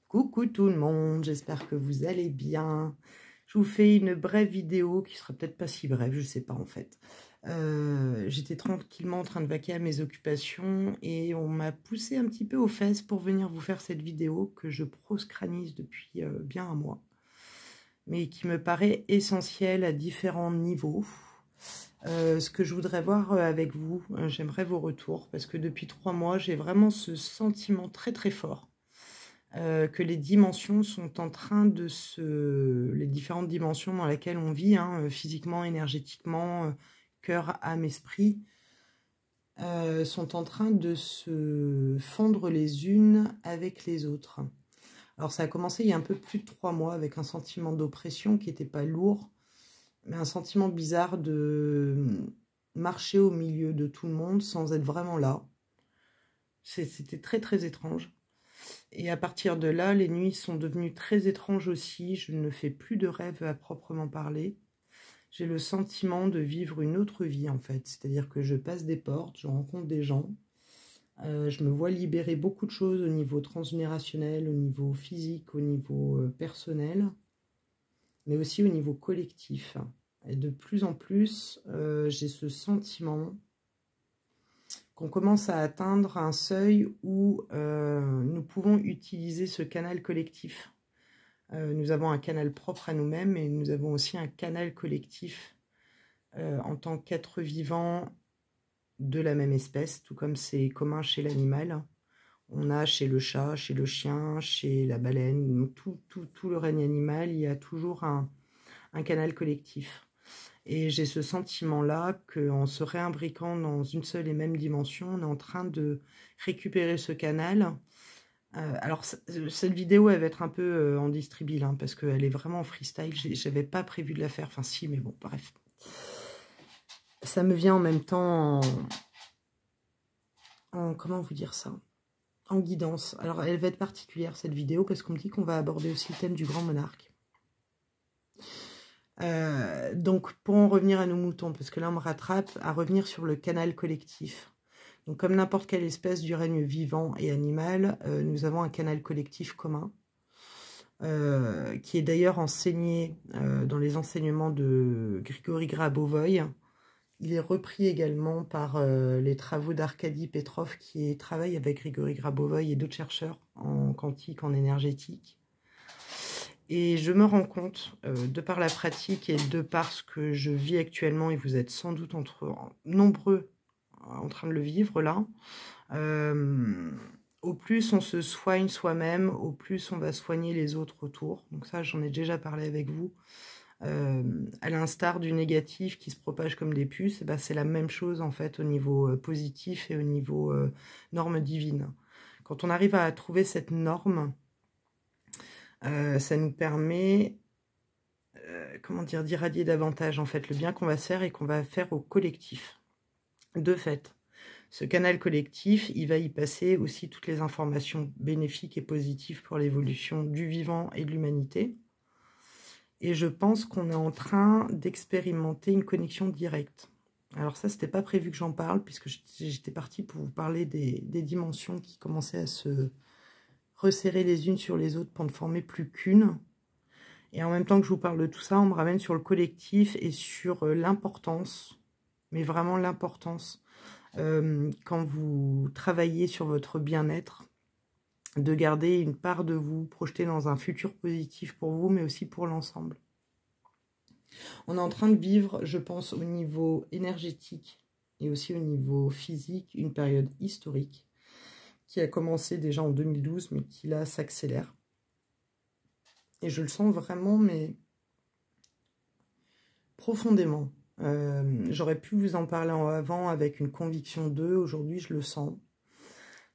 Coucou tout le monde, j'espère que vous allez bien. Je vous fais une brève vidéo qui sera peut-être pas si brève, je sais pas en fait. J'étais tranquillement en train de vaquer à mes occupations et on m'a poussé un petit peu aux fesses pour venir vous faire cette vidéo que je proscranise depuis bien un mois, mais qui me paraît essentielle à différents niveaux. Ce que je voudrais voir avec vous, j'aimerais vos retours, parce que depuis 3 mois, j'ai vraiment ce sentiment très très fort que les dimensions sont en train de les différentes dimensions dans lesquelles on vit, physiquement, énergétiquement, cœur, âme, esprit, sont en train de se fondre les unes avec les autres. Alors ça a commencé il y a un peu plus de 3 mois avec un sentiment d'oppression qui n'était pas lourd, mais un sentiment bizarre de marcher au milieu de tout le monde sans être vraiment là. C'était très très étrange. Et à partir de là, les nuits sont devenues très étranges aussi. Je ne fais plus de rêves à proprement parler. J'ai le sentiment de vivre une autre vie en fait. C'est-à-dire que je passe des portes, je rencontre des gens. Je me vois libérer beaucoup de choses au niveau transgénérationnel, au niveau physique, au niveau personnel, mais aussi au niveau collectif. Et de plus en plus, j'ai ce sentiment qu'on commence à atteindre un seuil où nous pouvons utiliser ce canal collectif. Nous avons un canal propre à nous-mêmes et nous avons aussi un canal collectif en tant qu'être vivant de la même espèce, tout comme c'est commun chez l'animal. On a chez le chat, chez le chien, chez la baleine, tout le règne animal, il y a toujours un canal collectif. Et j'ai ce sentiment-là qu'en se réimbriquant dans une seule et même dimension, on est en train de récupérer ce canal. Alors, cette vidéo, elle va être un peu en distribile, parce qu'elle est vraiment en freestyle. J'avais pas prévu de la faire. Enfin, si, mais bon, bref. Ça me vient en même temps comment vous dire ça? En guidance. Alors, elle va être particulière, cette vidéo, parce qu'on me dit qu'on va aborder aussi le thème du grand monarque. Donc, pour en revenir à nos moutons, parce que là, on me rattrape à revenir sur le canal collectif. Donc, comme n'importe quelle espèce du règne vivant et animal, nous avons un canal collectif commun, qui est d'ailleurs enseigné dans les enseignements de Grigory Grabovoï. Il est repris également par les travaux d'Arkady Petrov, qui travaille avec Grigory Grabovoï et d'autres chercheurs en quantique, en énergétique. Et je me rends compte, de par la pratique et de par ce que je vis actuellement, et vous êtes sans doute nombreux en train de le vivre là, au plus on se soigne soi-même, au plus on va soigner les autres autour. Donc ça, j'en ai déjà parlé avec vous. À l'instar du négatif qui se propage comme des puces, c'est la même chose en fait au niveau positif et au niveau norme divine. Quand on arrive à trouver cette norme, ça nous permet, comment dire, d'irradier davantage en fait le bien qu'on va faire et qu'on va faire au collectif. De fait, ce canal collectif, il va y passer aussi toutes les informations bénéfiques et positives pour l'évolution du vivant et de l'humanité. Et je pense qu'on est en train d'expérimenter une connexion directe. Alors ça, c'était pas prévu que j'en parle, puisque j'étais partie pour vous parler des dimensions qui commençaient à se resserrer les unes sur les autres pour ne former plus qu'une. Et en même temps que je vous parle de tout ça, on me ramène sur le collectif et sur l'importance, mais vraiment l'importance, quand vous travaillez sur votre bien-être, de garder une part de vous projetée dans un futur positif pour vous, mais aussi pour l'ensemble. On est en train de vivre, je pense, au niveau énergétique et aussi au niveau physique, une période historique qui a commencé déjà en 2012, mais qui là s'accélère. Et je le sens vraiment, mais profondément. J'aurais pu vous en parler avant avec une conviction d'eux. Aujourd'hui, je le sens.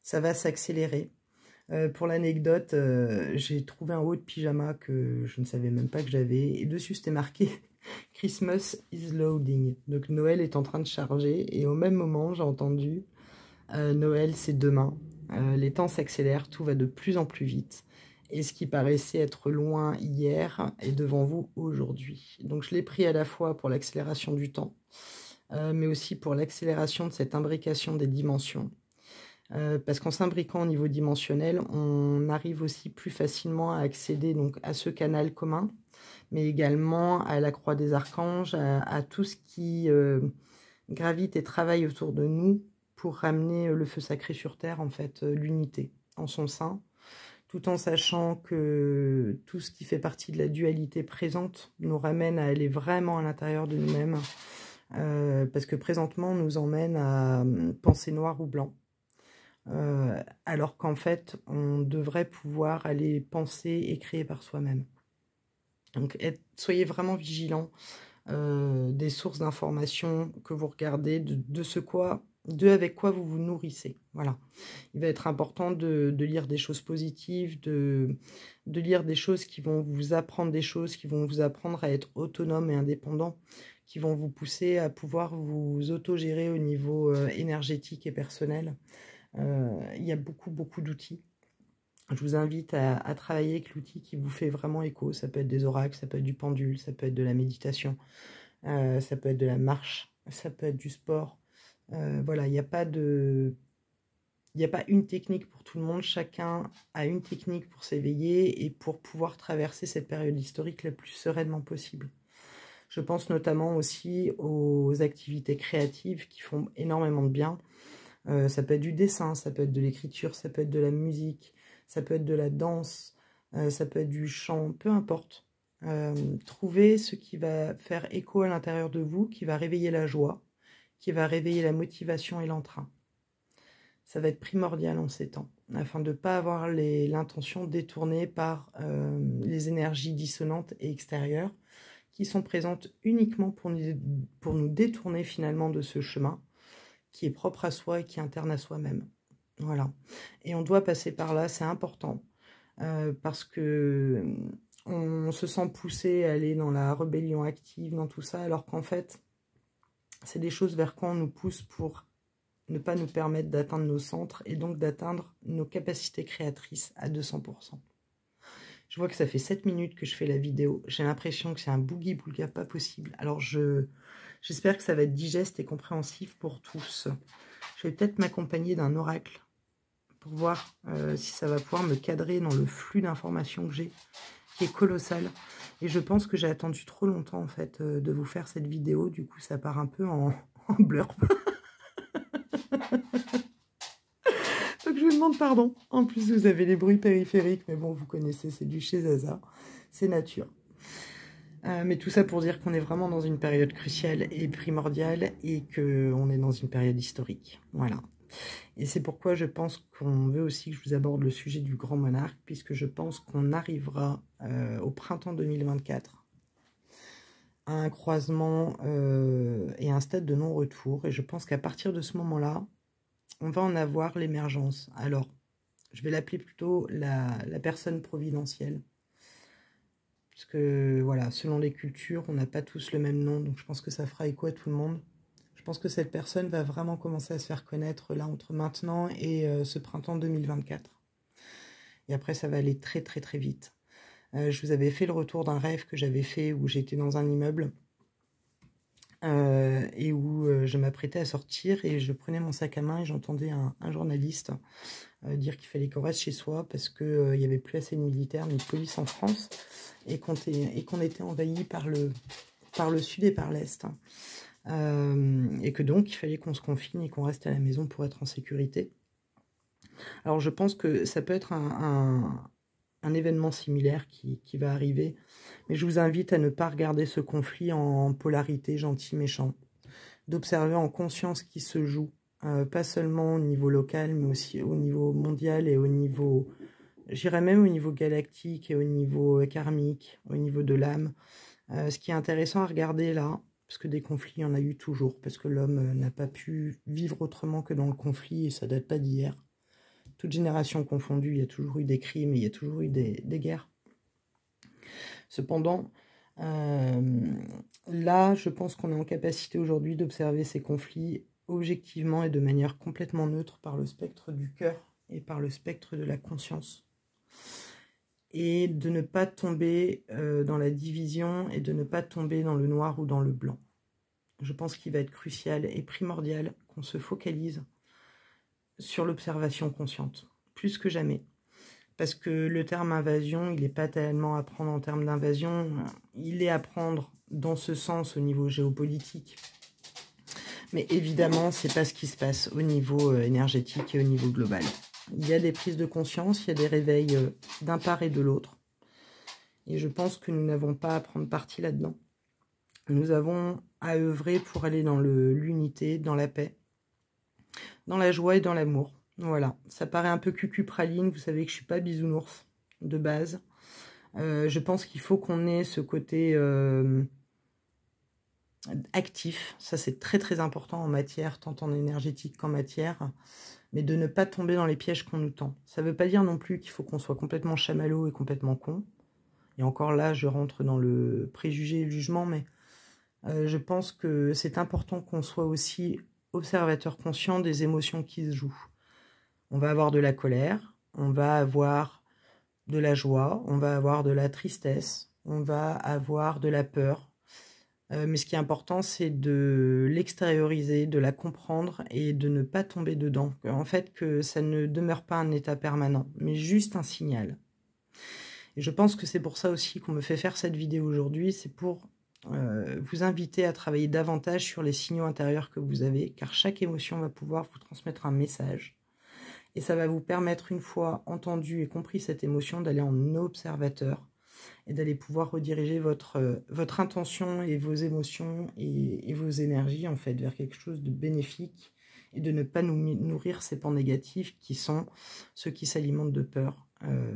Ça va s'accélérer. Pour l'anecdote, j'ai trouvé un haut de pyjama que je ne savais même pas que j'avais. Et dessus, c'était marqué « Christmas is loading ». Donc, Noël est en train de charger. Et au même moment, j'ai entendu « Noël, c'est demain ». Les temps s'accélèrent, tout va de plus en plus vite. Et ce qui paraissait être loin hier est devant vous aujourd'hui. Donc je l'ai pris à la fois pour l'accélération du temps, mais aussi pour l'accélération de cette imbrication des dimensions. Parce qu'en s'imbriquant au niveau dimensionnel, on arrive aussi plus facilement à accéder donc, à ce canal commun, mais également à la croix des archanges, à tout ce qui gravite et travaille autour de nous pour ramener le feu sacré sur Terre, en fait, l'unité en son sein, tout en sachant que tout ce qui fait partie de la dualité présente nous ramène à aller vraiment à l'intérieur de nous-mêmes, parce que présentement, on nous emmène à penser noir ou blanc. Alors qu'en fait, on devrait pouvoir aller penser et créer par soi-même. Donc, soyez vraiment vigilants des sources d'informations que vous regardez, avec quoi vous vous nourrissez. Voilà. Il va être important de lire des choses positives, de lire des choses qui vont vous apprendre des choses, qui vont vous apprendre à être autonome et indépendant, qui vont vous pousser à pouvoir vous autogérer au niveau énergétique et personnel. Il y a beaucoup d'outils. Je vous invite à travailler avec l'outil qui vous fait vraiment écho. Ça peut être des oracles, ça peut être du pendule, ça peut être de la méditation, ça peut être de la marche, ça peut être du sport. Voilà, il n'y a pas une technique pour tout le monde. Chacun a une technique pour s'éveiller et pour pouvoir traverser cette période historique le plus sereinement possible. Je pense notamment aussi aux activités créatives qui font énormément de bien. Ça peut être du dessin, ça peut être de l'écriture, ça peut être de la musique, ça peut être de la danse, ça peut être du chant, peu importe. Trouvez ce qui va faire écho à l'intérieur de vous, qui va réveiller la joie, qui va réveiller la motivation et l'entrain. Ça va être primordial en ces temps, afin de ne pas avoir l'intention détournée par les énergies dissonantes et extérieures, qui sont présentes uniquement pour nous détourner finalement de ce chemin, qui est propre à soi et qui est interne à soi-même. Voilà. Et on doit passer par là, c'est important, parce que on se sent poussé à aller dans la rébellion active, dans tout ça, alors qu'en fait, c'est des choses vers quoi on nous pousse pour ne pas nous permettre d'atteindre nos centres et donc d'atteindre nos capacités créatrices à 200%. Je vois que ça fait 7 minutes que je fais la vidéo. J'ai l'impression que c'est un boogie-boulga pas possible. Alors, j'espère que ça va être digeste et compréhensif pour tous. Je vais peut-être m'accompagner d'un oracle pour voir si ça va pouvoir me cadrer dans le flux d'informations que j'ai, qui est colossal. Et je pense que j'ai attendu trop longtemps, en fait, de vous faire cette vidéo. Du coup, ça part un peu en blurb. Donc, je vous demande pardon. En plus, vous avez les bruits périphériques. Mais bon, vous connaissez, c'est du chez Zaza. C'est nature. Mais tout ça pour dire qu'on est vraiment dans une période cruciale et primordiale et qu'on est dans une période historique. Voilà. Et c'est pourquoi je pense qu'on veut aussi que je vous aborde le sujet du grand monarque, puisque je pense qu'on arrivera au printemps 2024 à un croisement et un stade de non-retour. Et je pense qu'à partir de ce moment-là, on va en avoir l'émergence. Alors, je vais l'appeler plutôt la personne providentielle. Parce que, voilà, selon les cultures, on n'a pas tous le même nom, donc je pense que ça fera écho à tout le monde. Je pense que cette personne va vraiment commencer à se faire connaître, là, entre maintenant et ce printemps 2024. Et après, ça va aller très, très, très vite. Je vous avais fait le retour d'un rêve que j'avais fait où j'étais dans un immeuble et où je m'apprêtais à sortir et je prenais mon sac à main et j'entendais un journaliste dire qu'il fallait qu'on reste chez soi parce qu'il n'y avait plus assez de militaires ni de police en France et qu'on était envahi par le sud et par l'est. Et que donc il fallait qu'on se confine et qu'on reste à la maison pour être en sécurité. Alors je pense que ça peut être un événement similaire qui va arriver, mais je vous invite à ne pas regarder ce conflit en polarité gentil-méchant, d'observer en conscience ce qui se joue, pas seulement au niveau local, mais aussi au niveau mondial et au niveau, j'irais même au niveau galactique et au niveau karmique, au niveau de l'âme. Ce qui est intéressant à regarder là, parce que des conflits, il y en a eu toujours, parce que l'homme n'a pas pu vivre autrement que dans le conflit, et ça date pas d'hier. Toute génération confondue, il y a toujours eu des crimes, et il y a toujours eu des guerres. Cependant, là, je pense qu'on est en capacité aujourd'hui d'observer ces conflits objectivement et de manière complètement neutre par le spectre du cœur et par le spectre de la conscience. Et de ne pas tomber dans la division et de ne pas tomber dans le noir ou dans le blanc. Je pense qu'il va être crucial et primordial qu'on se focalise sur l'observation consciente, plus que jamais. Parce que le terme invasion, il n'est pas tellement à prendre en termes d'invasion, il est à prendre dans ce sens au niveau géopolitique. Mais évidemment, ce n'est pas ce qui se passe au niveau énergétique et au niveau global. Il y a des prises de conscience, il y a des réveils d'un part et de l'autre. Et je pense que nous n'avons pas à prendre parti là-dedans. Nous avons à œuvrer pour aller dans l'unité, dans la paix, dans la joie et dans l'amour. Voilà, ça paraît un peu cucu-praline, vous savez que je ne suis pas bisounours de base. Je pense qu'il faut qu'on ait ce côté actif, ça c'est très très important en matière, tant en énergétique qu'en matière, mais de ne pas tomber dans les pièges qu'on nous tend. Ça ne veut pas dire non plus qu'il faut qu'on soit complètement chamallow et complètement con. Et encore là, je rentre dans le préjugé et le jugement, mais je pense que c'est important qu'on soit aussi observateur conscient des émotions qui se jouent. On va avoir de la colère, on va avoir de la joie, on va avoir de la tristesse, on va avoir de la peur. Mais ce qui est important, c'est de l'extérioriser, de la comprendre et de ne pas tomber dedans. En fait, que ça ne demeure pas un état permanent, mais juste un signal. Et je pense que c'est pour ça aussi qu'on me fait faire cette vidéo aujourd'hui, c'est pour vous inviter à travailler davantage sur les signaux intérieurs que vous avez, car chaque émotion va pouvoir vous transmettre un message. Et ça va vous permettre, une fois entendu et compris cette émotion, d'aller en observateur et d'aller pouvoir rediriger votre intention et vos émotions et vos énergies, en fait, vers quelque chose de bénéfique et de ne pas nous nourrir ces pans négatifs qui sont ceux qui s'alimentent de peur,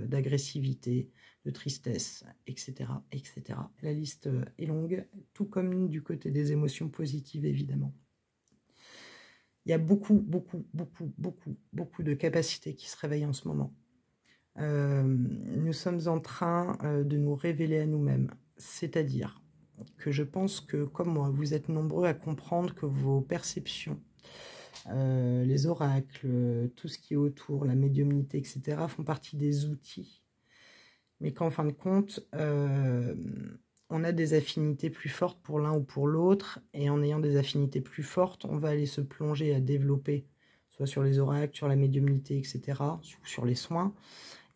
d'agressivité, de tristesse, etc., etc. La liste est longue, tout comme du côté des émotions positives, évidemment. Il y a beaucoup de capacités qui se réveillent en ce moment. Nous sommes en train de nous révéler à nous-mêmes. C'est-à-dire que je pense que, comme moi, vous êtes nombreux à comprendre que vos perceptions, les oracles, tout ce qui est autour, la médiumnité, etc., font partie des outils. Mais qu'en fin de compte, on a des affinités plus fortes pour l'un ou pour l'autre, et en ayant des affinités plus fortes, on va aller se plonger à développer, soit sur les oracles, sur la médiumnité, etc., sur les soins,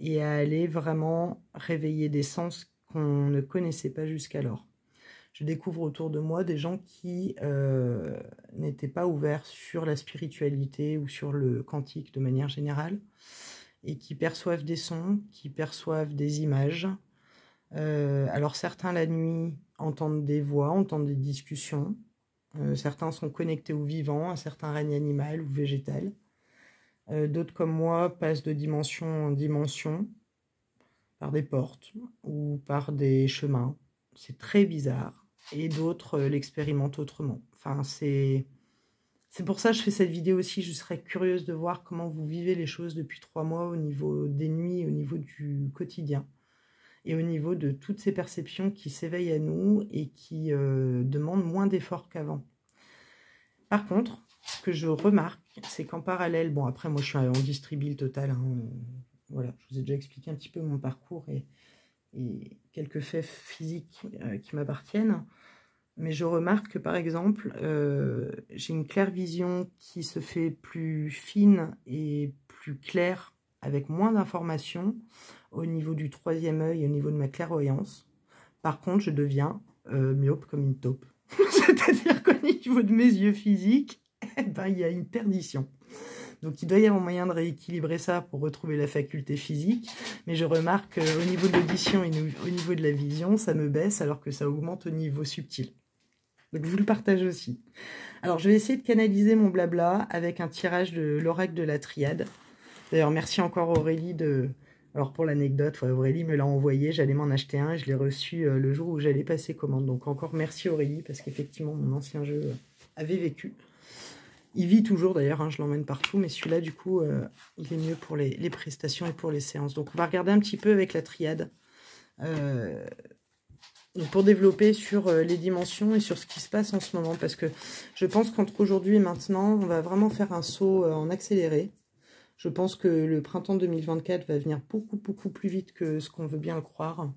et à aller vraiment réveiller des sens qu'on ne connaissait pas jusqu'alors. Je découvre autour de moi des gens qui n'étaient pas ouverts sur la spiritualité ou sur le quantique de manière générale, et qui perçoivent des sons, qui perçoivent des images. Alors certains la nuit entendent des voix, entendent des discussions, certains sont connectés au vivant, à certains règnes animal ou végétal. D'autres comme moi passent de dimension en dimension, par des portes ou par des chemins. C'est très bizarre. Et d'autres l'expérimentent autrement. Enfin, c'est pour ça que je fais cette vidéo aussi. Je serais curieuse de voir comment vous vivez les choses depuis 3 mois au niveau des nuits, au niveau du quotidien. Et au niveau de toutes ces perceptions qui s'éveillent à nous et qui demandent moins d'efforts qu'avant. Par contre, ce que je remarque, c'est qu'en parallèle, bon après moi je suis en distribule total, hein, voilà, je vous ai déjà expliqué un petit peu mon parcours et quelques faits physiques qui m'appartiennent, mais je remarque que par exemple, j'ai une claire vision qui se fait plus fine et plus claire, avec moins d'informations, au niveau du 3e œil, au niveau de ma clairvoyance. Par contre, je deviens myope comme une taupe. C'est-à-dire qu'au niveau de mes yeux physiques, eh ben, il y a une perdition. Donc il doit y avoir moyen de rééquilibrer ça pour retrouver la faculté physique. Mais je remarque qu'au niveau de l'audition et au niveau de la vision, ça me baisse alors que ça augmente au niveau subtil. Donc je vous le partage aussi. Alors je vais essayer de canaliser mon blabla avec un tirage de l'oracle de la triade. D'ailleurs merci encore Aurélie de... Alors pour l'anecdote, Aurélie me l'a envoyé, j'allais m'en acheter un, je l'ai reçu le jour où j'allais passer commande. Donc encore merci Aurélie, parce qu'effectivement mon ancien jeu avait vécu. Il vit toujours d'ailleurs, hein, je l'emmène partout, mais celui-là du coup, il est mieux pour les prestations et pour les séances. Donc on va regarder un petit peu avec la triade, pour développer sur les dimensions et sur ce qui se passe en ce moment. Parce que je pense qu'entre aujourd'hui et maintenant, on va vraiment faire un saut en accéléré. Je pense que le printemps 2024 va venir beaucoup plus vite que ce qu'on veut bien le croire.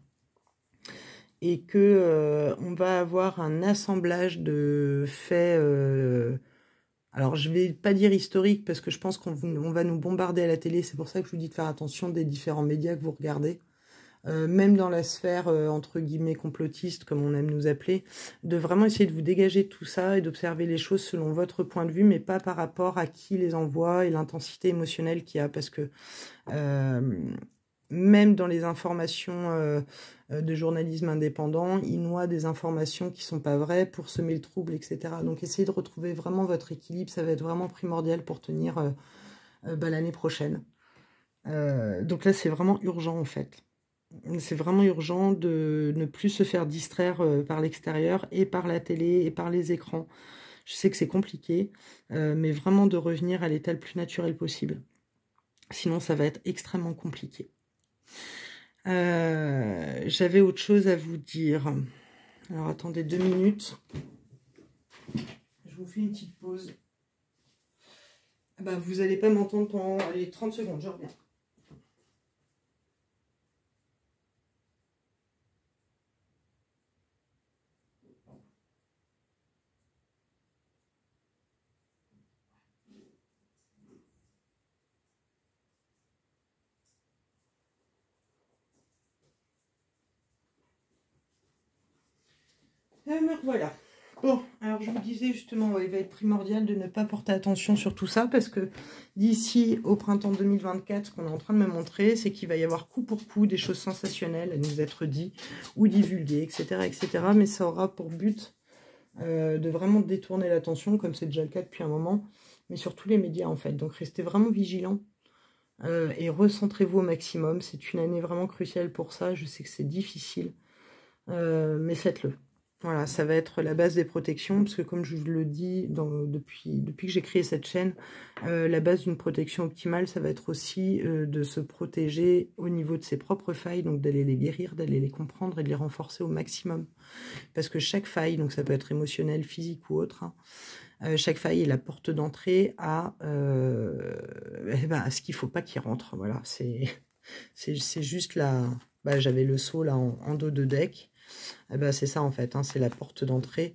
Et que on va avoir un assemblage de faits Alors, je vais pas dire historique, parce que je pense qu'on va nous bombarder à la télé. C'est pour ça que je vous dis de faire attention des différents médias que vous regardez. Même dans la sphère, entre guillemets, complotiste, comme on aime nous appeler, de vraiment essayer de vous dégager de tout ça et d'observer les choses selon votre point de vue, mais pas par rapport à qui les envoie et l'intensité émotionnelle qu'il y a, parce que même dans les informations de journalisme indépendant, ils noient des informations qui sont pas vraies pour semer le trouble, etc. Donc essayez de retrouver vraiment votre équilibre, ça va être vraiment primordial pour tenir l'année prochaine. Donc là, c'est vraiment urgent, en fait. C'est vraiment urgent de ne plus se faire distraire par l'extérieur et par la télé et par les écrans. Je sais que c'est compliqué, mais vraiment de revenir à l'état le plus naturel possible. Sinon, ça va être extrêmement compliqué. J'avais autre chose à vous dire. Alors, attendez 2 minutes. Je vous fais une petite pause. Vous n'allez pas m'entendre pendant 30 secondes, je reviens. Me revoilà. Bon, alors je vous disais justement, il va être primordial de ne pas porter attention sur tout ça, parce que d'ici au printemps 2024, ce qu'on est en train de me montrer, c'est qu'il va y avoir coup pour coup des choses sensationnelles à nous être dites ou divulguées, etc., etc. Mais ça aura pour but de vraiment détourner l'attention, comme c'est déjà le cas depuis un moment, mais sur tous les médias en fait. Donc restez vraiment vigilants et recentrez-vous au maximum. C'est une année vraiment cruciale pour ça. Je sais que c'est difficile, mais faites-le. Voilà, ça va être la base des protections, parce que comme je vous le dis depuis que j'ai créé cette chaîne, la base d'une protection optimale, ça va être aussi de se protéger au niveau de ses propres failles, donc d'aller les guérir, d'aller les comprendre et de les renforcer au maximum. Parce que chaque faille, donc ça peut être émotionnel, physique ou autre, chaque faille est la porte d'entrée à ce qu'il ne faut pas qu'il rentre. Voilà, c'est juste la... j'avais le seau là en dos de deck. C'est ça en fait, c'est la porte d'entrée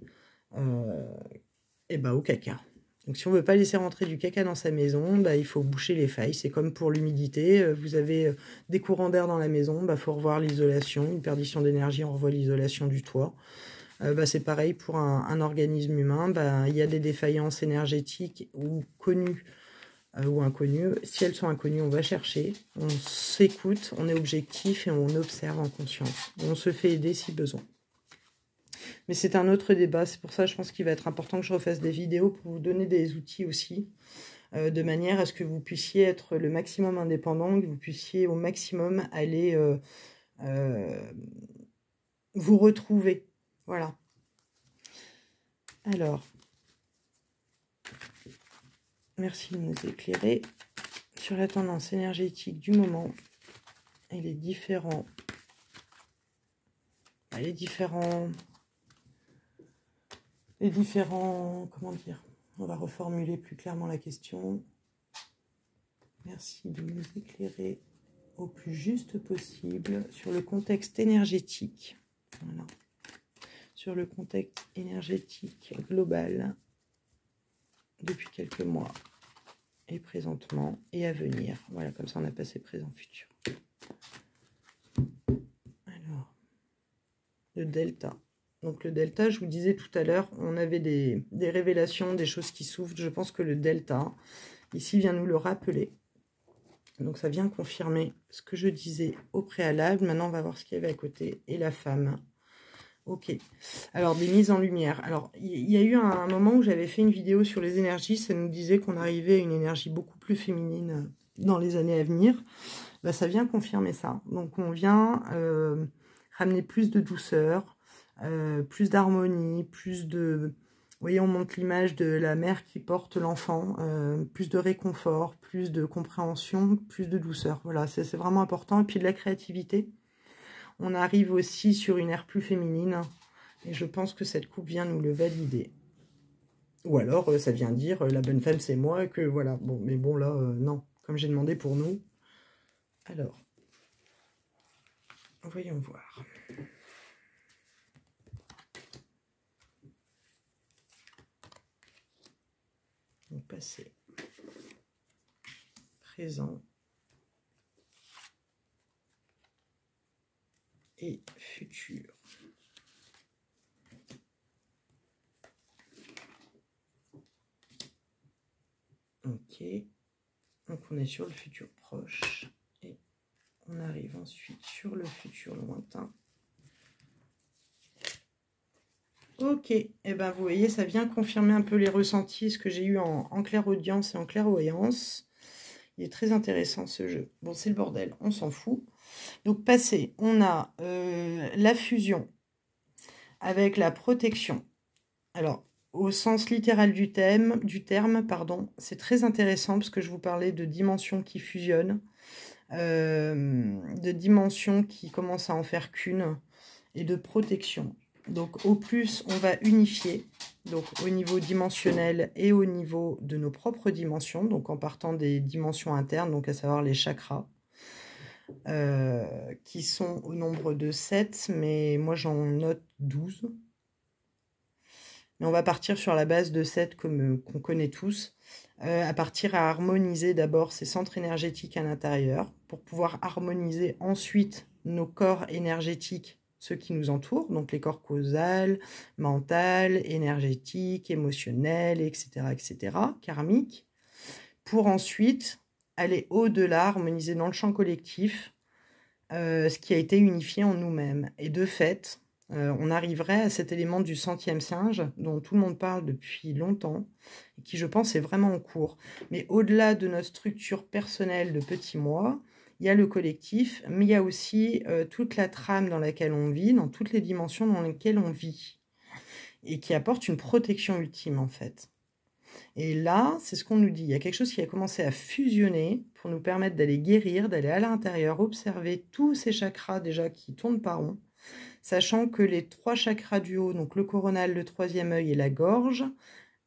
au caca. Donc si on ne veut pas laisser rentrer du caca dans sa maison, il faut boucher les failles. C'est comme pour l'humidité, vous avez des courants d'air dans la maison, faut revoir l'isolation, une perdition d'énergie, on revoit l'isolation du toit. C'est pareil pour un organisme humain, il y a des défaillances énergétiques ou connues ou inconnues. Si elles sont inconnues, on va chercher, on s'écoute, on est objectif et on observe en conscience. On se fait aider si besoin. Mais c'est un autre débat, c'est pour ça je pense qu'il va être important que je refasse des vidéos pour vous donner des outils aussi, de manière à ce que vous puissiez être le maximum indépendant, que vous puissiez au maximum aller vous retrouver. Voilà. Alors, merci de nous éclairer sur la tendance énergétique du moment et les différents, comment dire, on va reformuler plus clairement la question. Merci de nous éclairer au plus juste possible sur le contexte énergétique. Voilà. Sur le contexte énergétique global depuis quelques mois et présentement et à venir. Voilà, comme ça on a passé présent, futur. Alors, le delta. Donc le delta, je vous disais tout à l'heure, on avait des révélations, des choses qui s'ouvrent. Je pense que le delta, ici, vient nous le rappeler. Donc ça vient confirmer ce que je disais au préalable. Maintenant, on va voir ce qu'il y avait à côté. Et la femme. Ok. Alors, des mises en lumière. Alors, il y a eu un moment où j'avais fait une vidéo sur les énergies. Ça nous disait qu'on arrivait à une énergie beaucoup plus féminine dans les années à venir. Ça vient confirmer ça. Donc, on vient ramener plus de douceur, plus d'harmonie, plus de... Vous voyez, on montre l'image de la mère qui porte l'enfant, plus de réconfort, plus de compréhension, plus de douceur. Voilà, c'est vraiment important. Et puis de la créativité. On arrive aussi sur une ère plus féminine. Et je pense que cette coupe vient nous le valider. Ou alors, ça vient dire, la bonne femme, c'est moi, que voilà. Bon, mais bon, là, non. Comme j'ai demandé pour nous. Alors, voyons voir. passé, présent et futur. Ok, donc on est sur le futur proche et on arrive ensuite sur le futur lointain. Ok, et ben vous voyez, ça vient confirmer un peu les ressentis, ce que j'ai eu en clairaudience et en clairvoyance. Il est très intéressant ce jeu. Bon, c'est le bordel, on s'en fout. Donc passé, on a la fusion avec la protection. Alors, au sens littéral du terme, pardon, c'est très intéressant parce que je vous parlais de dimensions qui fusionnent, de dimensions qui commencent à en faire qu'une, et de protection. Donc au plus, on va unifier, donc au niveau dimensionnel et au niveau de nos propres dimensions, donc en partant des dimensions internes, donc à savoir les chakras, qui sont au nombre de 7, mais moi j'en note 12. Mais on va partir sur la base de 7 qu'on connaît tous, à partir à harmoniser d'abord ces centres énergétiques à l'intérieur, pour pouvoir harmoniser ensuite nos corps énergétiques, ceux qui nous entourent, donc les corps causal, mental, énergétique, émotionnel, etc., karmique, pour ensuite aller au-delà, harmoniser dans le champ collectif, ce qui a été unifié en nous-mêmes. Et de fait, on arriverait à cet élément du centième singe, dont tout le monde parle depuis longtemps, et qui, je pense, est vraiment en cours. Mais au-delà de notre structure personnelle de petits moi, il y a le collectif, mais il y a aussi toute la trame dans laquelle on vit, dans toutes les dimensions dans lesquelles on vit, et qui apporte une protection ultime, en fait. Et là, c'est ce qu'on nous dit. Il y a quelque chose qui a commencé à fusionner pour nous permettre d'aller guérir, d'aller à l'intérieur, observer tous ces chakras déjà qui tournent par rond, sachant que les 3 chakras du haut, donc le coronal, le troisième œil et la gorge,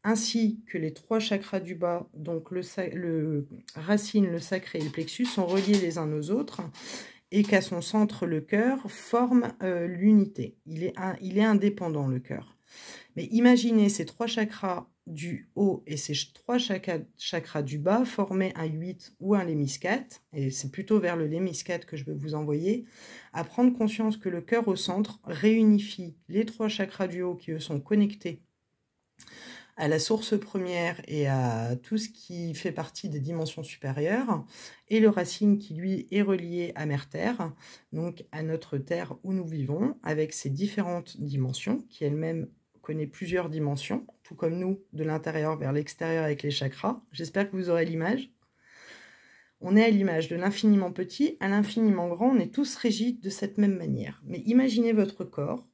ainsi que les 3 chakras du bas, donc le racine, le sacré et le plexus, sont reliés les uns aux autres, et qu'à son centre, le cœur forme l'unité. Il est indépendant, le cœur. Mais imaginez ces 3 chakras du haut et ces 3 chakras du bas former un 8 ou un lémiscate, et c'est plutôt vers le lémiscate que je veux vous envoyer, à prendre conscience que le cœur au centre réunifie les 3 chakras du haut qui eux sont connectés à la source première et à tout ce qui fait partie des dimensions supérieures, et le racine qui lui est relié à Mère Terre, donc à notre Terre où nous vivons, avec ses différentes dimensions, qui elles-mêmes connaissent plusieurs dimensions, tout comme nous, de l'intérieur vers l'extérieur avec les chakras. J'espère que vous aurez l'image. On est à l'image de l'infiniment petit à l'infiniment grand, on est tous régis de cette même manière. Mais imaginez votre corps,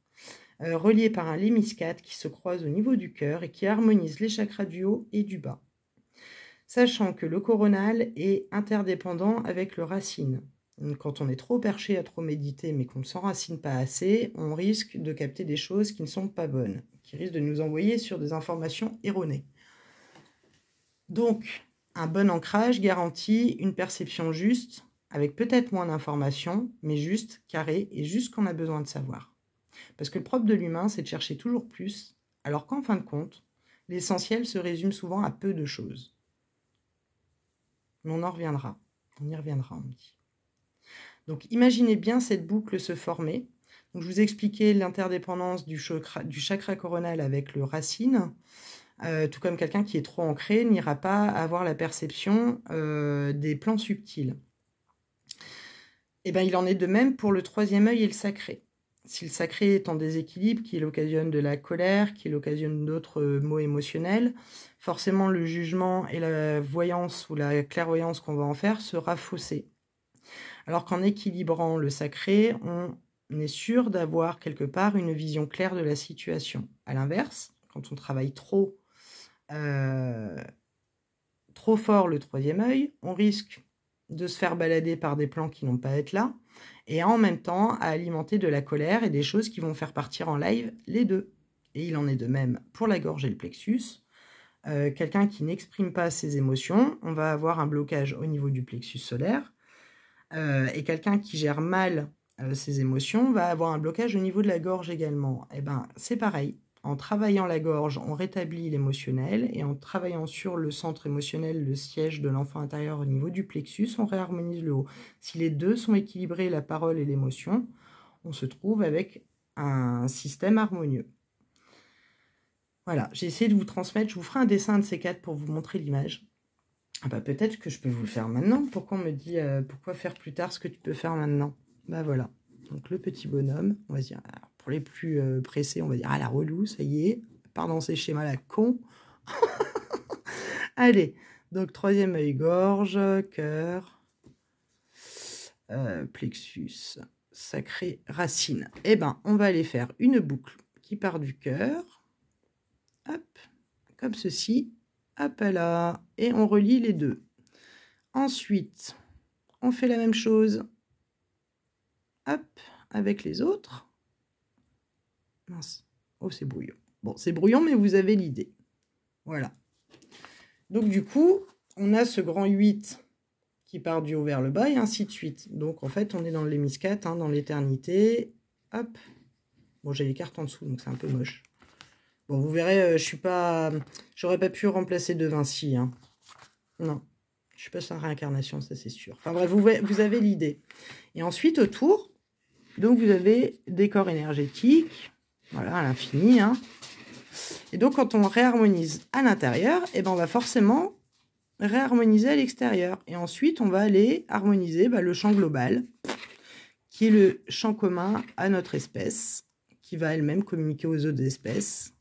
relié par un lémiscate qui se croise au niveau du cœur et qui harmonise les chakras du haut et du bas. Sachant que le coronal est interdépendant avec le racine. Donc, quand on est trop perché à trop méditer mais qu'on ne s'enracine pas assez, on risque de capter des choses qui ne sont pas bonnes, qui risquent de nous envoyer sur des informations erronées. Donc, un bon ancrage garantit une perception juste, avec peut-être moins d'informations, mais juste, carré et juste ce qu'on a besoin de savoir. Parce que le propre de l'humain, c'est de chercher toujours plus, alors qu'en fin de compte, l'essentiel se résume souvent à peu de choses. Mais on en reviendra. On y reviendra, on me dit. Donc imaginez bien cette boucle se former. Donc, je vous expliquais l'interdépendance du chakra coronal avec le racine. Tout comme quelqu'un qui est trop ancré n'ira pas avoir la perception des plans subtils. Et bien, il en est de même pour le troisième œil et le sacré. Si le sacré est en déséquilibre, qui l'occasionne de la colère, qui l'occasionne d'autres maux émotionnels, forcément le jugement et la voyance ou la clairvoyance qu'on va en faire sera faussé. Alors qu'en équilibrant le sacré, on est sûr d'avoir quelque part une vision claire de la situation. À l'inverse, quand on travaille trop fort le troisième œil, on risque de se faire balader par des plans qui n'ont pas à être là, et en même temps à alimenter de la colère et des choses qui vont faire partir en live les deux. Et il en est de même pour la gorge et le plexus. Quelqu'un qui n'exprime pas ses émotions, on va avoir un blocage au niveau du plexus solaire, et quelqu'un qui gère mal ses émotions va avoir un blocage au niveau de la gorge également. Et ben c'est pareil. En travaillant la gorge, on rétablit l'émotionnel, et en travaillant sur le centre émotionnel, le siège de l'enfant intérieur au niveau du plexus, on réharmonise le haut. Si les deux sont équilibrés, la parole et l'émotion, on se trouve avec un système harmonieux. Voilà, j'ai essayé de vous transmettre, je vous ferai un dessin de ces quatre pour vous montrer l'image. Ah bah peut-être que je peux vous le faire maintenant. Pourquoi on me dit pourquoi faire plus tard ce que tu peux faire maintenant? Bah voilà. Donc le petit bonhomme, on va dire, alors, pour les plus pressés, on va dire, ah la relou, ça y est, part dans ces schémas là, con. Allez, donc troisième œil, gorge, cœur, plexus, sacré, racine. Eh ben, on va aller faire une boucle qui part du cœur, hop, comme ceci, hop là, et on relie les deux. Ensuite, on fait la même chose, hop, avec les autres. Mince, oh c'est brouillon. Bon, c'est brouillon, mais vous avez l'idée. Voilà. Donc du coup, on a ce grand 8 qui part du haut vers le bas, et ainsi de suite. Donc en fait, on est dans le l'hémiscate, hein, dans l'éternité. Hop. Bon, j'ai les cartes en dessous, donc c'est un peu moche. Bon, vous verrez, j'aurais pas pu remplacer De Vinci. Hein. Non, je suis pas sur la réincarnation, ça c'est sûr. Enfin bref, vous avez l'idée. Et ensuite, autour, donc vous avez des corps énergétiques, voilà, à l'infini. Hein. Et donc, quand on réharmonise à l'intérieur, eh ben, on va forcément réharmoniser à l'extérieur. Et ensuite, on va aller harmoniser le champ global, qui est le champ commun à notre espèce, qui va elle-même communiquer aux autres espèces,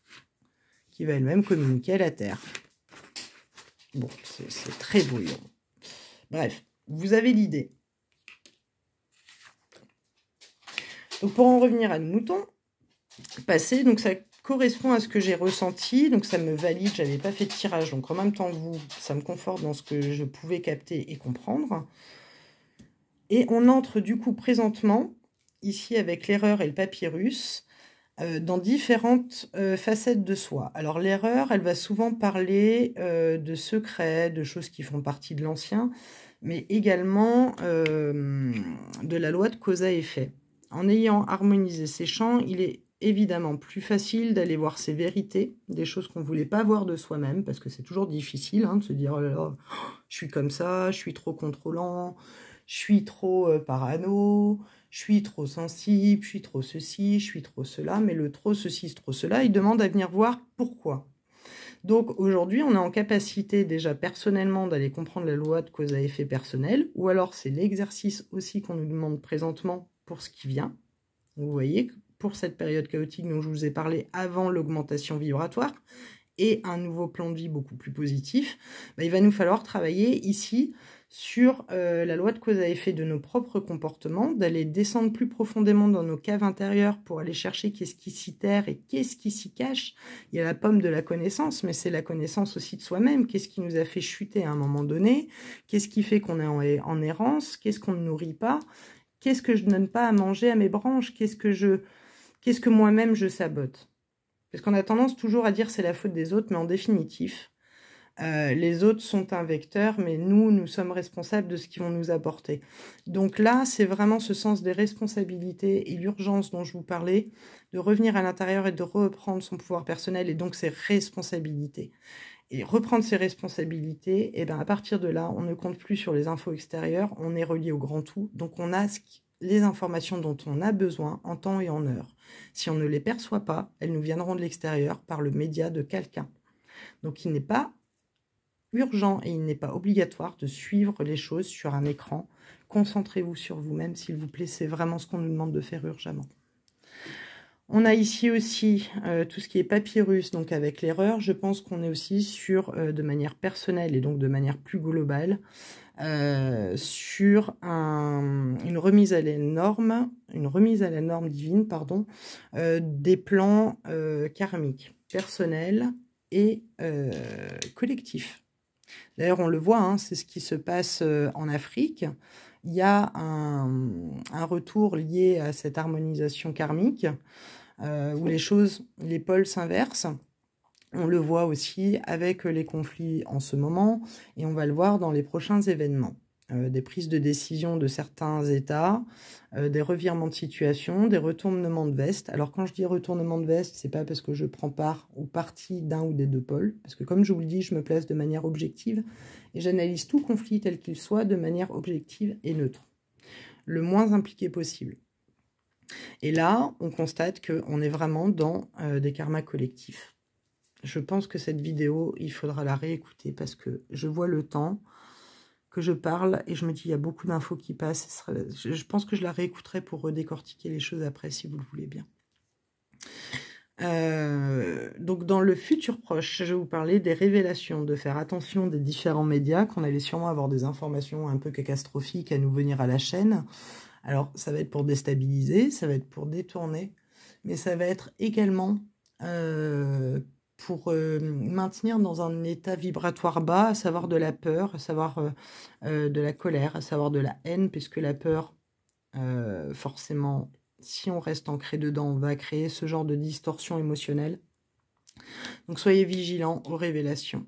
qui va elle-même communiquer à la Terre. Bon, c'est très brouillon. Bref, vous avez l'idée. Donc, pour en revenir à nos moutons, passer, donc ça correspond à ce que j'ai ressenti, donc ça me valide, j'avais pas fait de tirage, donc en même temps que vous, ça me conforte dans ce que je pouvais capter et comprendre. Et on entre du coup présentement, ici avec l'erreur et le papyrus, dans différentes facettes de soi. Alors l'erreur, elle va souvent parler de secrets, de choses qui font partie de l'ancien, mais également de la loi de cause à effet. En ayant harmonisé ces champs, il est évidemment plus facile d'aller voir ses vérités, des choses qu'on ne voulait pas voir de soi-même, parce que c'est toujours difficile de se dire oh là là, je suis comme ça, je suis trop contrôlant, je suis trop parano, je suis trop sensible, je suis trop ceci, je suis trop cela, mais le trop ceci, trop cela, il demande à venir voir pourquoi. Donc aujourd'hui, on est en capacité déjà personnellement d'aller comprendre la loi de cause à effet personnel, ou alors c'est l'exercice aussi qu'on nous demande présentement pour ce qui vient. Vous voyez, pour cette période chaotique dont je vous ai parlé avant l'augmentation vibratoire et un nouveau plan de vie beaucoup plus positif, il va nous falloir travailler ici sur la loi de cause à effet de nos propres comportements, d'aller descendre plus profondément dans nos caves intérieures pour aller chercher qu'est-ce qui s'y terre et qu'est-ce qui s'y cache. Il y a la pomme de la connaissance, mais c'est la connaissance aussi de soi-même. Qu'est-ce qui nous a fait chuter à un moment donné? Qu'est-ce qui fait qu'on est en errance? Qu'est-ce qu'on ne nourrit pas? Qu'est-ce que je ne donne pas à manger à mes branches? Qu'est-ce que moi-même je sabote? Parce qu'on a tendance toujours à dire c'est la faute des autres, mais en définitif, les autres sont un vecteur, mais nous sommes responsables de ce qu'ils vont nous apporter. Donc là, c'est vraiment ce sens des responsabilités et l'urgence dont je vous parlais, de revenir à l'intérieur et de reprendre son pouvoir personnel et donc ses responsabilités. Et reprendre ses responsabilités, et ben à partir de là, on ne compte plus sur les infos extérieures, on est relié au grand tout, donc on a les informations dont on a besoin en temps et en heure. Si on ne les perçoit pas, elles nous viendront de l'extérieur par le média de quelqu'un. Donc il n'est pas urgent et il n'est pas obligatoire de suivre les choses sur un écran. Concentrez-vous sur vous-même, s'il vous plaît, c'est vraiment ce qu'on nous demande de faire urgemment. On a ici aussi tout ce qui est papyrus, donc avec l'erreur. Je pense qu'on est aussi sur, de manière personnelle et donc de manière plus globale, sur une remise à la norme divine, pardon, des plans karmiques, personnels et collectifs. D'ailleurs, on le voit, hein, c'est ce qui se passe en Afrique. Il y a un retour lié à cette harmonisation karmique, où les pôles s'inversent. On le voit aussi avec les conflits en ce moment, et on va le voir dans les prochains événements. des prises de décision de certains États, des revirements de situation, des retournements de veste. Alors quand je dis retournement de veste, c'est pas parce que je prends part au parti d'un ou des deux pôles, parce que comme je vous le dis, je me place de manière objective et j'analyse tout conflit tel qu'il soit de manière objective et neutre, le moins impliqué possible. Et là, on constate qu'on est vraiment dans des karmas collectifs. Je pense que cette vidéo, il faudra la réécouter parce que je vois le temps que je parle et je me dis il y a beaucoup d'infos qui passent. Je pense que je la réécouterai pour redécortiquer les choses après si vous le voulez bien. Donc dans le futur proche, je vais vous parler des révélations, de faire attention des différents médias, qu'on allait sûrement avoir des informations un peu catastrophiques à nous venir à la chaîne. Alors ça va être pour déstabiliser, ça va être pour détourner, mais ça va être également pour maintenir dans un état vibratoire bas, à savoir de la peur, à savoir de la colère, à savoir de la haine, puisque la peur, forcément, si on reste ancré dedans, on va créer ce genre de distorsion émotionnelle. Donc soyez vigilants aux révélations.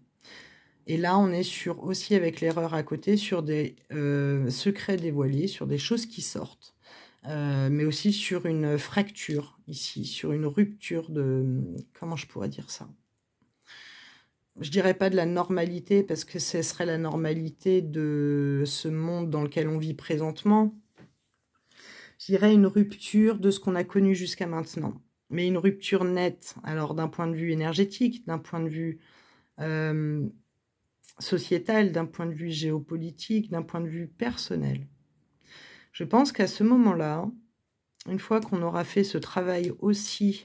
Et là, on est sur aussi avec l'erreur à côté, sur des secrets dévoilés, sur des choses qui sortent. Mais aussi sur une fracture ici, sur une rupture de... Comment je pourrais dire ça? Je dirais pas de la normalité, parce que ce serait la normalité de ce monde dans lequel on vit présentement. Je dirais une rupture de ce qu'on a connu jusqu'à maintenant. Mais une rupture nette, alors d'un point de vue énergétique, d'un point de vue sociétal, d'un point de vue géopolitique, d'un point de vue personnel. Je pense qu'à ce moment-là, une fois qu'on aura fait ce travail aussi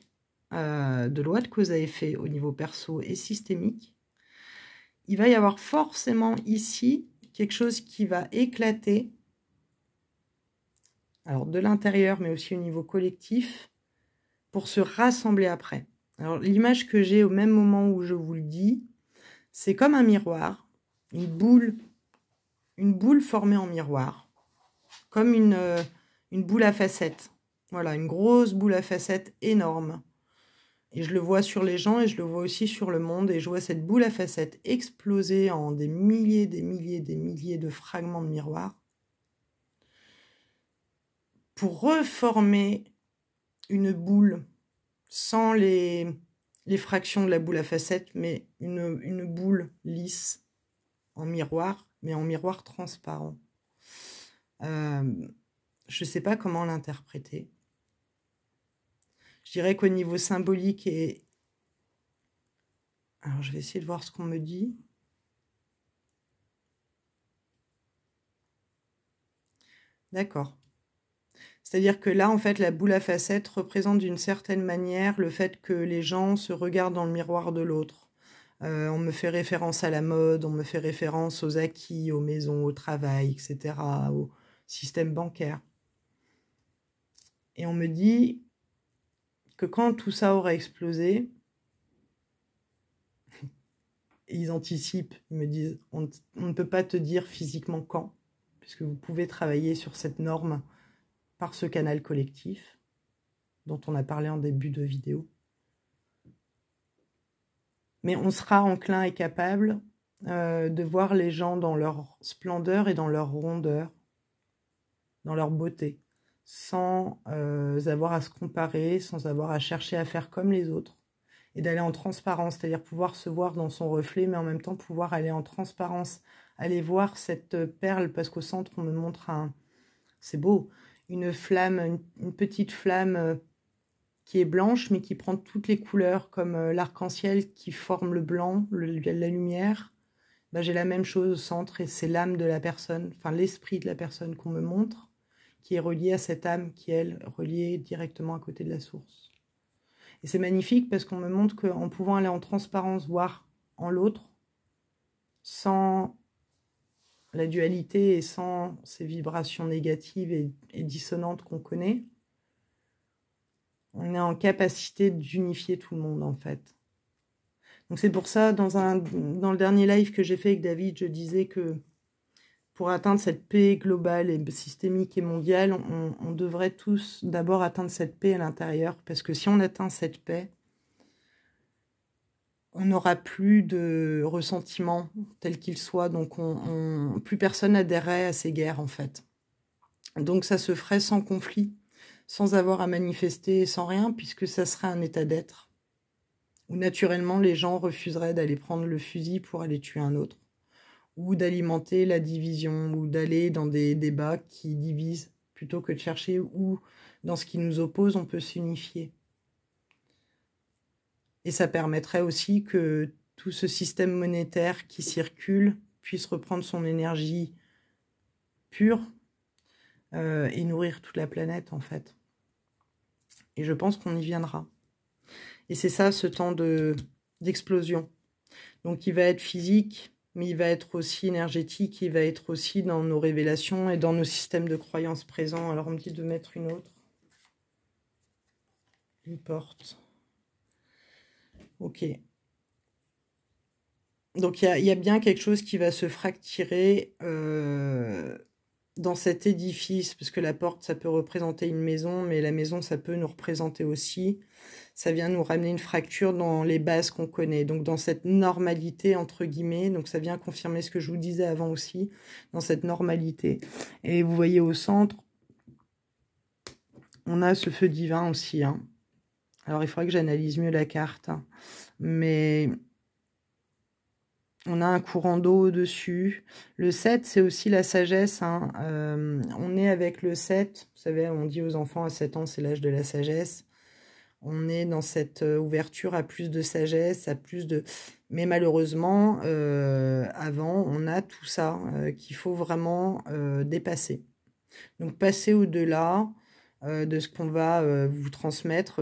de loi de cause à effet au niveau perso et systémique, il va y avoir forcément ici quelque chose qui va éclater, alors de l'intérieur, mais aussi au niveau collectif, pour se rassembler après. Alors l'image que j'ai au même moment où je vous le dis, c'est comme un miroir, une boule formée en miroir, comme une boule à facettes. Voilà, une grosse boule à facettes énorme. Et je le vois sur les gens et je le vois aussi sur le monde. Et je vois cette boule à facettes exploser en des milliers de fragments de miroir pour reformer une boule sans les fractions de la boule à facettes, mais une boule lisse en miroir, mais en miroir transparent. Je ne sais pas comment l'interpréter. Je dirais qu'au niveau symbolique et... Alors, je vais essayer de voir ce qu'on me dit. D'accord. C'est-à-dire que là, en fait, la boule à facettes représente d'une certaine manière le fait que les gens se regardent dans le miroir de l'autre. On me fait référence à la mode, on me fait référence aux acquis, aux maisons, au travail, etc., au système bancaire. Et on me dit que quand tout ça aura explosé, ils anticipent, ils me disent, on ne peut pas te dire physiquement quand, puisque vous pouvez travailler sur cette norme par ce canal collectif dont on a parlé en début de vidéo. Mais on sera enclin et capable de voir les gens dans leur splendeur et dans leur rondeur, dans leur beauté, sans avoir à se comparer, sans avoir à chercher à faire comme les autres, et d'aller en transparence, c'est-à-dire pouvoir se voir dans son reflet, mais en même temps pouvoir aller en transparence, aller voir cette perle, parce qu'au centre, on me montre c'est beau, une flamme, une petite flamme qui est blanche, mais qui prend toutes les couleurs, comme l'arc-en-ciel qui forme le blanc, la lumière. Ben, j'ai la même chose au centre, et c'est l'âme de la personne, enfin l'esprit de la personne qu'on me montre, qui est relié à cette âme qui, elle, est reliée directement à côté de la source. Et c'est magnifique parce qu'on me montre qu'en pouvant aller en transparence, voir en l'autre, sans la dualité et sans ces vibrations négatives et dissonantes qu'on connaît, on est en capacité d'unifier tout le monde, en fait. Donc c'est pour ça, dans le dernier live que j'ai fait avec David, je disais que pour atteindre cette paix globale et systémique et mondiale, on devrait tous d'abord atteindre cette paix à l'intérieur, parce que si on atteint cette paix, on n'aura plus de ressentiment tel qu'il soit, donc plus personne n'adhérerait à ces guerres en fait. Donc ça se ferait sans conflit, sans avoir à manifester, sans rien, puisque ça serait un état d'être, où naturellement les gens refuseraient d'aller prendre le fusil pour aller tuer un autre, ou d'alimenter la division, ou d'aller dans des débats qui divisent, plutôt que de chercher où, dans ce qui nous oppose, on peut s'unifier. Et ça permettrait aussi que tout ce système monétaire qui circule puisse reprendre son énergie pure et nourrir toute la planète, en fait. Et je pense qu'on y viendra. Et c'est ça, ce temps d'explosion. Donc il va être physique, mais il va être aussi énergétique, il va être aussi dans nos révélations et dans nos systèmes de croyances présents. Alors on me dit de mettre une autre. Une porte. Ok. Donc il y a bien quelque chose qui va se fracturer dans cet édifice, parce que la porte, ça peut représenter une maison, mais la maison, ça peut nous représenter aussi. Ça vient nous ramener une fracture dans les bases qu'on connaît, donc dans cette normalité, entre guillemets, donc ça vient confirmer ce que je vous disais avant aussi, dans cette normalité. Et vous voyez au centre, on a ce feu divin aussi, hein. Alors il faudrait que j'analyse mieux la carte, hein. Mais on a un courant d'eau au-dessus. Le 7, c'est aussi la sagesse, hein. On est avec le 7, vous savez, on dit aux enfants à 7 ans, c'est l'âge de la sagesse. On est dans cette ouverture à plus de sagesse, à plus de... Mais malheureusement, avant, on a tout ça qu'il faut vraiment dépasser. Donc, passer au-delà de ce qu'on va vous transmettre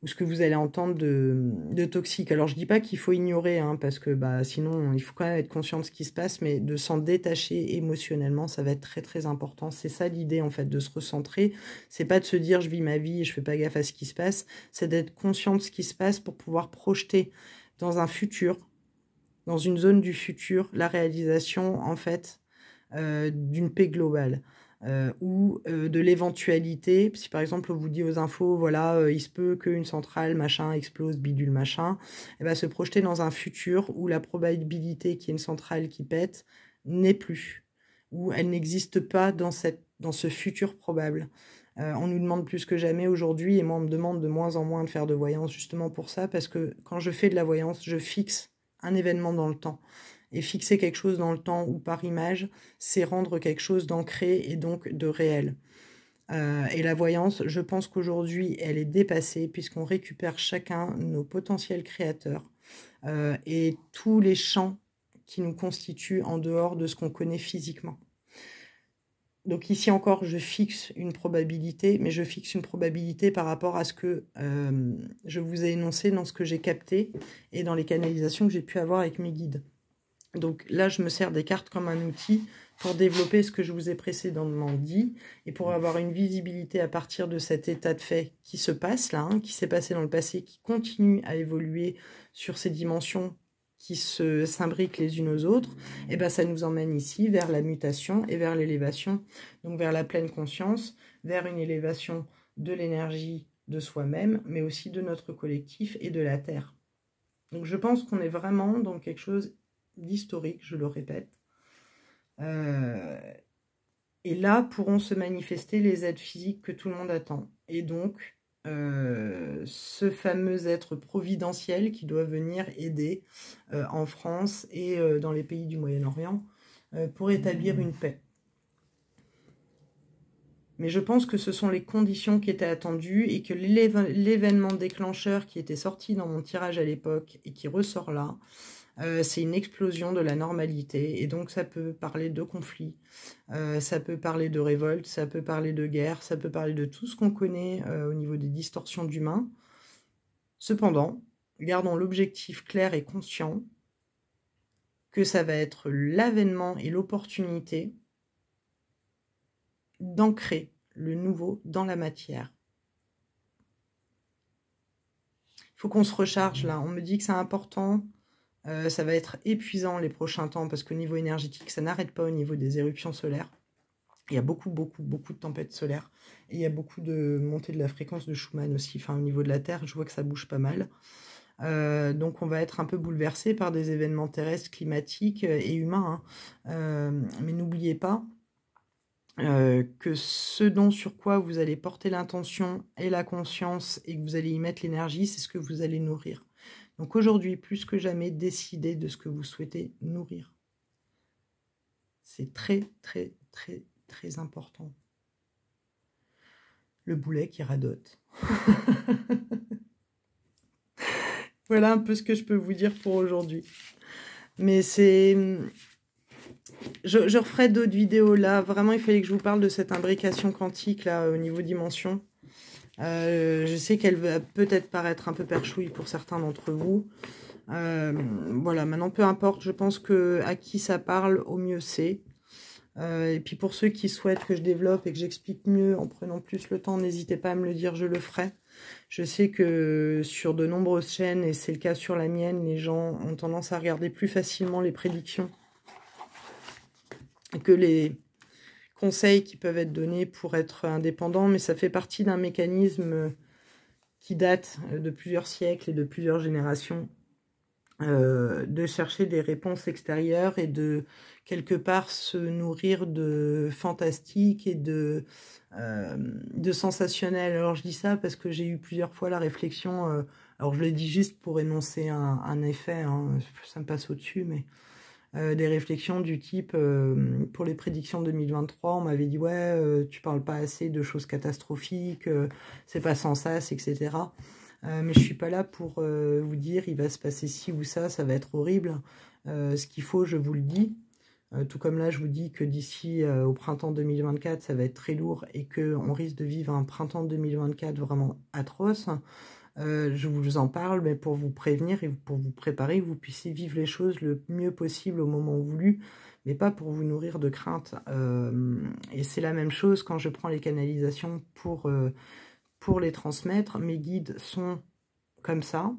ou ce que vous allez entendre de toxique. Alors, je dis pas qu'il faut ignorer, hein, parce que sinon, il faut quand même être conscient de ce qui se passe, mais de s'en détacher émotionnellement, ça va être très, très important. C'est ça l'idée, en fait, de se recentrer. C'est pas de se dire, je vis ma vie et je fais pas gaffe à ce qui se passe. C'est d'être conscient de ce qui se passe pour pouvoir projeter dans un futur, dans une zone du futur, la réalisation, en fait, d'une paix globale. Ou de l'éventualité, si par exemple on vous dit aux infos, voilà, il se peut qu'une centrale machin explose, bidule machin, et ben se projeter dans un futur où la probabilité qu'il y ait une centrale qui pète n'est plus, où elle n'existe pas dans ce futur probable. On nous demande plus que jamais aujourd'hui, et moi on me demande de moins en moins de faire de voyance justement pour ça, parce que quand je fais de la voyance, je fixe un événement dans le temps. Et fixer quelque chose dans le temps ou par image, c'est rendre quelque chose d'ancré et donc de réel. Et la voyance, je pense qu'aujourd'hui, elle est dépassée puisqu'on récupère chacun nos potentiels créateurs et tous les champs qui nous constituent en dehors de ce qu'on connaît physiquement. Donc ici encore, je fixe une probabilité, mais je fixe une probabilité par rapport à ce que je vous ai énoncé dans ce que j'ai capté et dans les canalisations que j'ai pu avoir avec mes guides. Donc là, je me sers des cartes comme un outil pour développer ce que je vous ai précédemment dit et pour avoir une visibilité à partir de cet état de fait qui se passe là, hein, qui s'est passé dans le passé, qui continue à évoluer sur ces dimensions qui s'imbriquent les unes aux autres, et ben ça nous emmène ici vers la mutation et vers l'élévation, donc vers la pleine conscience, vers une élévation de l'énergie de soi-même, mais aussi de notre collectif et de la Terre. Donc je pense qu'on est vraiment dans quelque chose d'historique, je le répète. Et là pourront se manifester les aides physiques que tout le monde attend. Et donc, ce fameux être providentiel qui doit venir aider en France et dans les pays du Moyen-Orient pour établir une paix. Mais je pense que ce sont les conditions qui étaient attendues et que l'événement déclencheur qui était sorti dans mon tirage à l'époque et qui ressort là, c'est une explosion de la normalité, et donc ça peut parler de conflit, ça peut parler de révolte, ça peut parler de guerre, ça peut parler de tout ce qu'on connaît au niveau des distorsions d'humains. Cependant, gardons l'objectif clair et conscient que ça va être l'avènement et l'opportunité d'ancrer le nouveau dans la matière. Il faut qu'on se recharge là, on me dit que c'est important. Ça va être épuisant les prochains temps parce qu'au niveau énergétique, ça n'arrête pas au niveau des éruptions solaires. Il y a beaucoup de tempêtes solaires. Et il y a beaucoup de montée de la fréquence de Schumann aussi. Enfin, au niveau de la Terre, je vois que ça bouge pas mal. Donc on va être un peu bouleversé par des événements terrestres, climatiques et humains, hein. Mais n'oubliez pas que ce sur quoi vous allez porter l'intention et la conscience et que vous allez y mettre l'énergie, c'est ce que vous allez nourrir. Donc aujourd'hui, plus que jamais, décidez de ce que vous souhaitez nourrir. C'est très, très, très, très important. Le boulet qui radote. Voilà un peu ce que je peux vous dire pour aujourd'hui. Mais c'est... Je referai d'autres vidéos là. Vraiment, il fallait que je vous parle de cette imbrication quantique là au niveau dimension. Je sais qu'elle va peut-être paraître un peu perchouille pour certains d'entre vous. Voilà, maintenant peu importe. Je pense que à qui ça parle, au mieux c'est. Et puis pour ceux qui souhaitent que je développe et que j'explique mieux en prenant plus le temps, n'hésitez pas à me le dire, je le ferai. Je sais que sur de nombreuses chaînes, et c'est le cas sur la mienne, les gens ont tendance à regarder plus facilement les prédictions que les conseils qui peuvent être donnés pour être indépendants, mais ça fait partie d'un mécanisme qui date de plusieurs siècles et de plusieurs générations, de chercher des réponses extérieures et de quelque part se nourrir de fantastique et de sensationnel. Alors je dis ça parce que j'ai eu plusieurs fois la réflexion, alors je le dis juste pour énoncer un effet, hein, ça me passe au-dessus, mais des réflexions du type, pour les prédictions 2023, on m'avait dit « Ouais, tu parles pas assez de choses catastrophiques, c'est pas sans sas, etc. » Mais je suis pas là pour vous dire « Il va se passer ci ou ça, ça va être horrible. » Ce qu'il faut, je vous le dis. Tout comme là, je vous dis que d'ici au printemps 2024, ça va être très lourd et qu'on risque de vivre un printemps 2024 vraiment atroce. Je vous en parle, mais pour vous prévenir et pour vous préparer, que vous puissiez vivre les choses le mieux possible au moment voulu, mais pas pour vous nourrir de crainte. Et c'est la même chose quand je prends les canalisations pour les transmettre. Mes guides sont comme ça.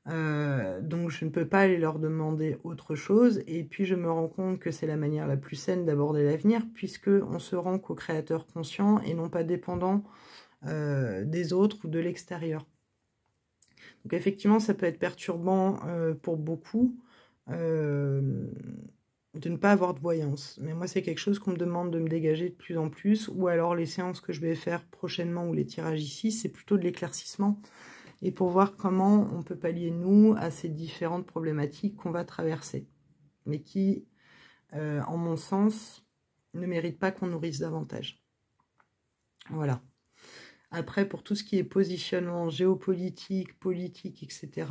Donc je ne peux pas aller leur demander autre chose, et puis je me rends compte que c'est la manière la plus saine d'aborder l'avenir, puisque on se rend qu'au créateur conscient et non pas dépendant des autres ou de l'extérieur. Donc effectivement, ça peut être perturbant pour beaucoup de ne pas avoir de voyance. Mais moi, c'est quelque chose qu'on me demande de me dégager de plus en plus, ou alors les séances que je vais faire prochainement ou les tirages ici, c'est plutôt de l'éclaircissement, et pour voir comment on peut pallier, nous, à ces différentes problématiques qu'on va traverser, mais qui, en mon sens, ne méritent pas qu'on nourrisse davantage. Voilà. Après, pour tout ce qui est positionnement géopolitique, politique, etc.,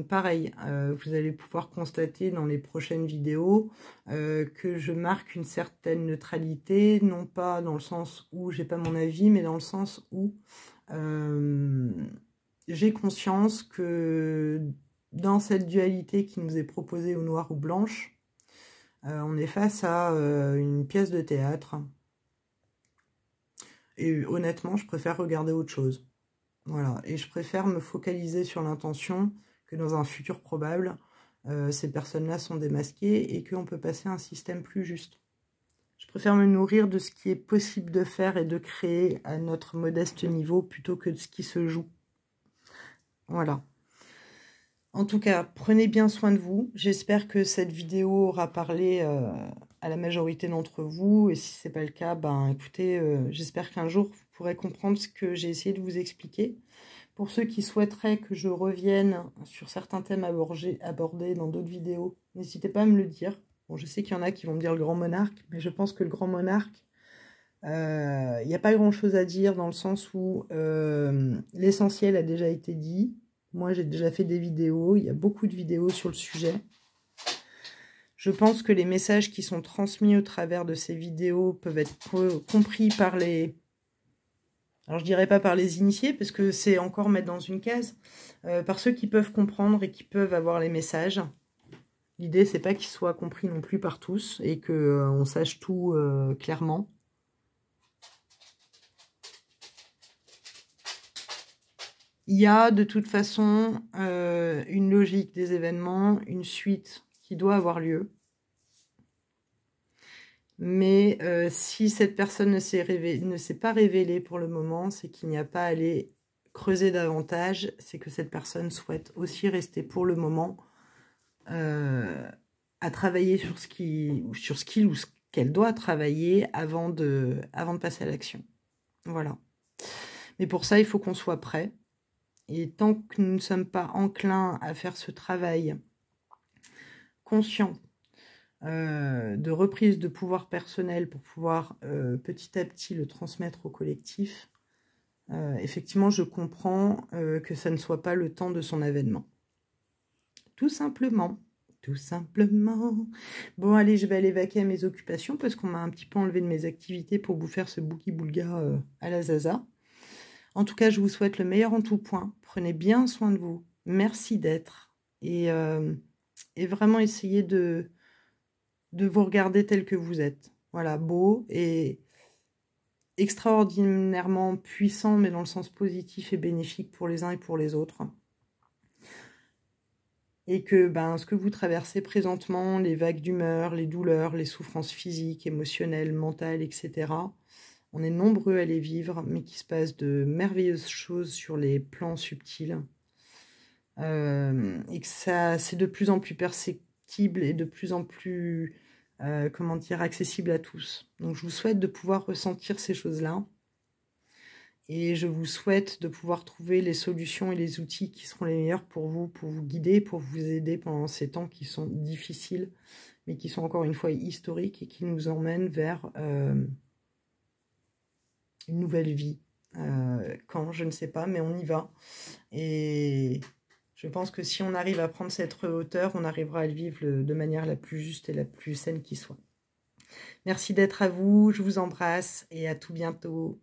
pareil, vous allez pouvoir constater dans les prochaines vidéos que je marque une certaine neutralité, non pas dans le sens où j'ai pas mon avis, mais dans le sens où j'ai conscience que dans cette dualité qui nous est proposée au noir ou blanche, on est face à une pièce de théâtre. Et honnêtement, je préfère regarder autre chose. Voilà. Et je préfère me focaliser sur l'intention que dans un futur probable, ces personnes-là sont démasquées et qu'on peut passer à un système plus juste. Je préfère me nourrir de ce qui est possible de faire et de créer à notre modeste niveau plutôt que de ce qui se joue. Voilà. En tout cas, prenez bien soin de vous. J'espère que cette vidéo aura parlé à la majorité d'entre vous. Et si ce n'est pas le cas, ben écoutez, j'espère qu'un jour vous pourrez comprendre ce que j'ai essayé de vous expliquer. Pour ceux qui souhaiteraient que je revienne sur certains thèmes abordés dans d'autres vidéos, n'hésitez pas à me le dire. Bon, je sais qu'il y en a qui vont me dire le grand monarque, mais je pense que le grand monarque, il n'y a pas grand-chose à dire dans le sens où l'essentiel a déjà été dit. Moi, j'ai déjà fait des vidéos, il y a beaucoup de vidéos sur le sujet. Je pense que les messages qui sont transmis au travers de ces vidéos peuvent être compris par les... Alors, je dirais pas par les initiés, parce que c'est encore mettre dans une case. Par ceux qui peuvent comprendre et qui peuvent avoir les messages. L'idée, c'est pas qu'ils soient compris non plus par tous et qu'on sache tout clairement. Il y a de toute façon une logique des événements, une suite qui doit avoir lieu. Mais si cette personne ne s'est pas révélée pour le moment, c'est qu'il n'y a pas à aller creuser davantage, c'est que cette personne souhaite aussi rester pour le moment à travailler sur ce qu'il ou ce qu'elle doit travailler avant de passer à l'action. Voilà. Mais pour ça, il faut qu'on soit prêt. Et tant que nous ne sommes pas enclins à faire ce travail conscient de reprise de pouvoir personnel pour pouvoir petit à petit le transmettre au collectif, effectivement, je comprends que ça ne soit pas le temps de son avènement. Tout simplement. Tout simplement. Bon, allez, je vais aller vaquer à mes occupations parce qu'on m'a un petit peu enlevé de mes activités pour vous faire ce bouki-boulga à la Zaza. En tout cas, je vous souhaite le meilleur en tout point. Prenez bien soin de vous. Merci d'être. Et vraiment essayez de vous regarder tel que vous êtes. Voilà, beau et extraordinairement puissant, mais dans le sens positif et bénéfique pour les uns et pour les autres. Et que ce que vous traversez présentement, les vagues d'humeur, les douleurs, les souffrances physiques, émotionnelles, mentales, etc., on est nombreux à les vivre, mais qu'il se passe de merveilleuses choses sur les plans subtils. Et que c'est de plus en plus perceptible et de plus en plus, accessible à tous. Donc je vous souhaite de pouvoir ressentir ces choses-là. Et je vous souhaite de pouvoir trouver les solutions et les outils qui seront les meilleurs pour vous guider, pour vous aider pendant ces temps qui sont difficiles, mais qui sont encore une fois historiques et qui nous emmènent vers une nouvelle vie. Quand, je ne sais pas, mais on y va. Et je pense que si on arrive à prendre cette hauteur, on arrivera à le vivre de manière la plus juste et la plus saine qui soit. Merci d'être à vous, je vous embrasse et à tout bientôt.